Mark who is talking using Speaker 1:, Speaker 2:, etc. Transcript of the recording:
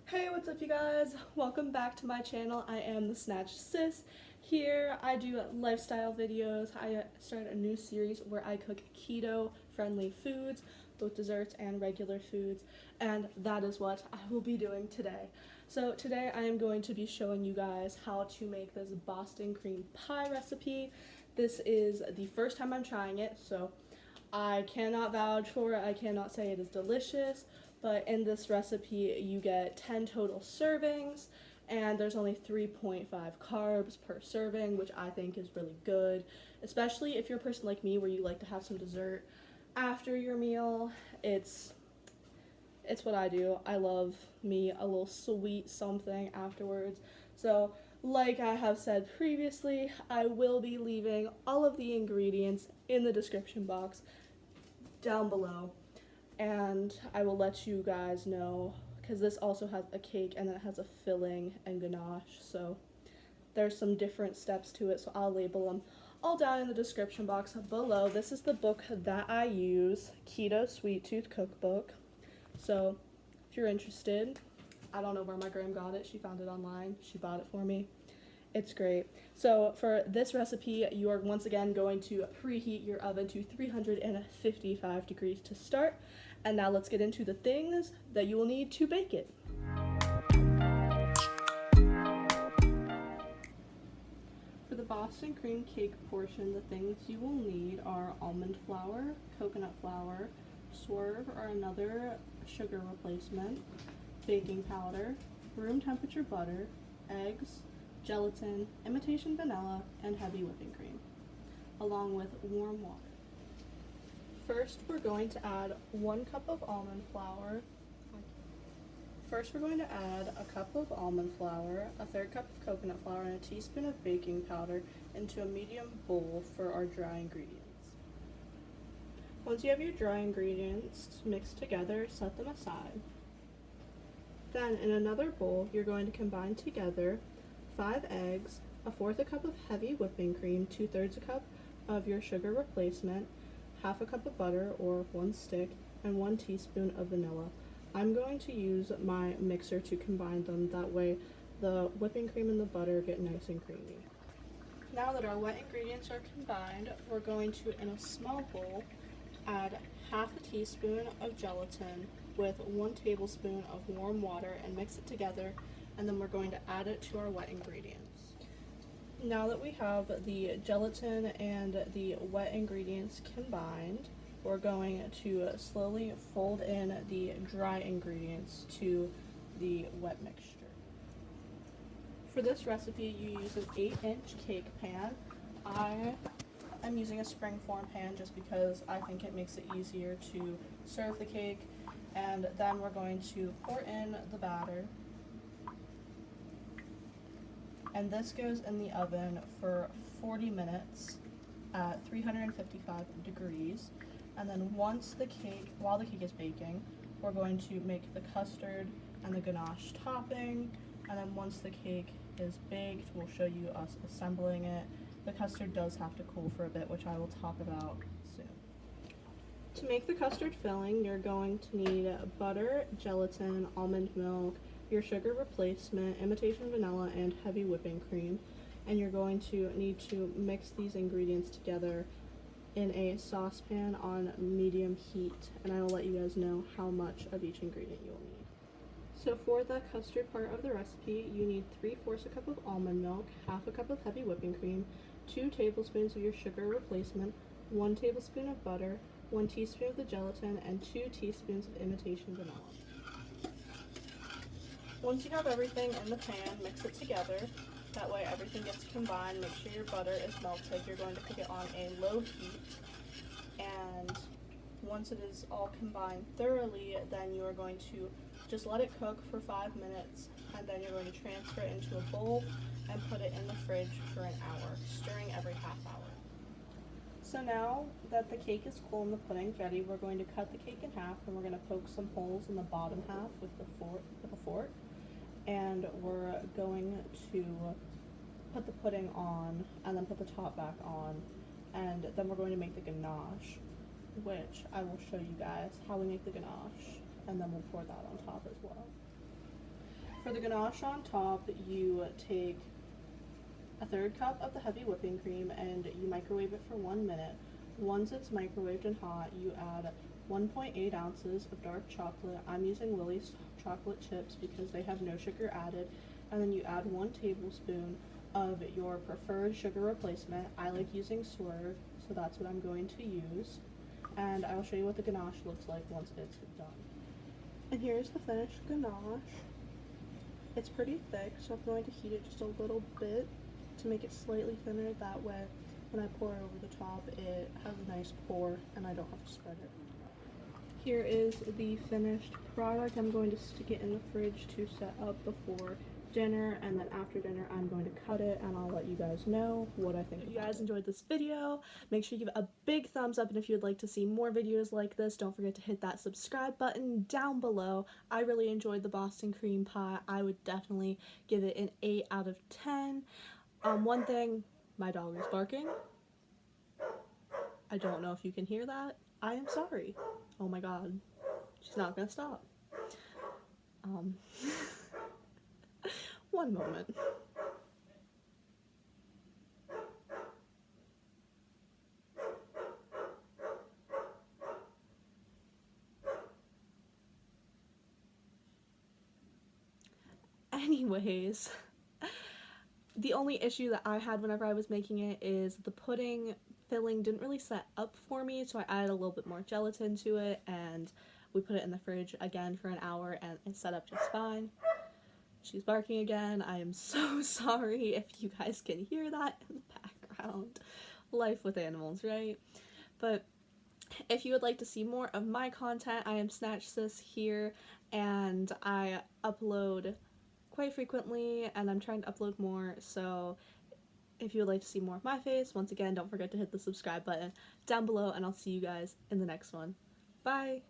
Speaker 1: Hey, what's up you guys? Welcome back to my channel. I am the Snatch Sis. Here I do lifestyle videos. I started a new series where I cook keto friendly foods, both desserts and regular foods, and that is what I will be doing today. So today I am going to be showing you guys how to make this Boston cream pie recipe. This is the first time I'm trying it, so I cannot vouch for it. I cannot say it is delicious, but in this recipe you get 10 total servings and there's only 3.5 carbs per serving, which I think is really good, especially if you're a person like me where you like to have some dessert after your meal. It's what I do. I love me a little sweet something afterwards. So like I have said previously, I will be leaving all of the ingredients in the description box down below, and I will let you guys know, because this also has a cake and then it has a filling and ganache, so there's some different steps to it, so I'll label them all down in the description box below. This is the book that I use, Keto Sweet Tooth Cookbook. So if you're interested, I don't know where my gram got it. She found it online. She bought it for me. It's great. So for this recipe, you are once again going to preheat your oven to 355 degrees to start. And now let's get into the things that you will need to bake it. For the Boston cream cake portion, the things you will need are almond flour, coconut flour, swerve or another sugar replacement, baking powder, room temperature butter, eggs, gelatin, imitation vanilla, and heavy whipping cream, along with warm water. First, we're going to add 1 cup of almond flour. First, we're going to add a cup of almond flour, a 1/3 cup of coconut flour, and a teaspoon of baking powder into a medium bowl for our dry ingredients. Once you have your dry ingredients mixed together, set them aside. Then, in another bowl, you're going to combine together 5 eggs, 1/4 cup of heavy whipping cream, 2/3 cup of your sugar replacement, 1/2 cup of butter or 1 stick, and 1 teaspoon of vanilla. I'm going to use my mixer to combine them, that way the whipping cream and the butter get nice and creamy. Now that our wet ingredients are combined, we're going to, in a small bowl, add 1/2 teaspoon of gelatin with 1 tablespoon of warm water and mix it together, and then we're going to add it to our wet ingredients. Now that we have the gelatin and the wet ingredients combined, we're going to slowly fold in the dry ingredients to the wet mixture. For this recipe, you use an 8-inch cake pan. I am using a springform pan just because I think it makes it easier to serve the cake, and then we're going to pour in the batter. And this goes in the oven for 40 minutes at 355 degrees. And then while the cake is baking, we're going to make the custard and the ganache topping. And then once the cake is baked, we'll show you us assembling it. The custard does have to cool for a bit, which I will talk about soon. To make the custard filling, you're going to need butter, gelatin, almond milk, your sugar replacement, imitation vanilla, and heavy whipping cream. And you're going to need to mix these ingredients together in a saucepan on medium heat, and I will let you guys know how much of each ingredient you will need. So for the custard part of the recipe, you need 3/4 cup of almond milk, 1/2 cup of heavy whipping cream, 2 tablespoons of your sugar replacement, 1 tablespoon of butter, 1 teaspoon of the gelatin, and 2 teaspoons of imitation vanilla. Once you have everything in the pan, mix it together. That way everything gets combined. Make sure your butter is melted. You're going to cook it on a low heat. And once it is all combined thoroughly, then you are going to just let it cook for 5 minutes. And then you're going to transfer it into a bowl and put it in the fridge for an hour, stirring every half hour. So now that the cake is cool and the pudding's ready, we're going to cut the cake in half, and we're going to poke some holes in the bottom half with a fork. And we're going to put the pudding on and then put the top back on, and then we're going to make the ganache, which I will show you guys how we make the ganache, and then we'll pour that on top as well. For the ganache on top, you take a third cup of the heavy whipping cream and you microwave it for 1 minute. Once it's microwaved and hot, you add 1.8 ounces of dark chocolate. I'm using Lily's chocolate chips because they have no sugar added. And then you add 1 tablespoon of your preferred sugar replacement. I like using Swerve, so that's what I'm going to use. And I'll show you what the ganache looks like once it's done. And here's the finished ganache. It's pretty thick, so I'm going to heat it just a little bit to make it slightly thinner. That way, when I pour it over the top, it has a nice pour and I don't have to spread it. Here is the finished product. I'm going to stick it in the fridge to set up before dinner, and then after dinner I'm going to cut it and I'll let you guys know what I think. If you guys enjoyed this video, make sure you give it a big thumbs up, and if you'd like to see more videos like this, don't forget to hit that subscribe button down below. I really enjoyed the Boston cream pie. I would definitely give it an 8 out of 10. One thing, my dog is barking. I don't know if you can hear that. I am sorry. Oh my god. She's not gonna stop. One moment. Anyways, the only issue that I had whenever I was making it is the pudding filling didn't really set up for me, so I added a little bit more gelatin to it, and we put it in the fridge again for an hour, and it set up just fine. She's barking again. I am so sorry if you guys can hear that in the background. Life with animals, right? But if you would like to see more of my content, I am Snatch Sis here, and I upload quite frequently, and I'm trying to upload more, so if you would like to see more of my face, once again, don't forget to hit the subscribe button down below, and I'll see you guys in the next one. Bye!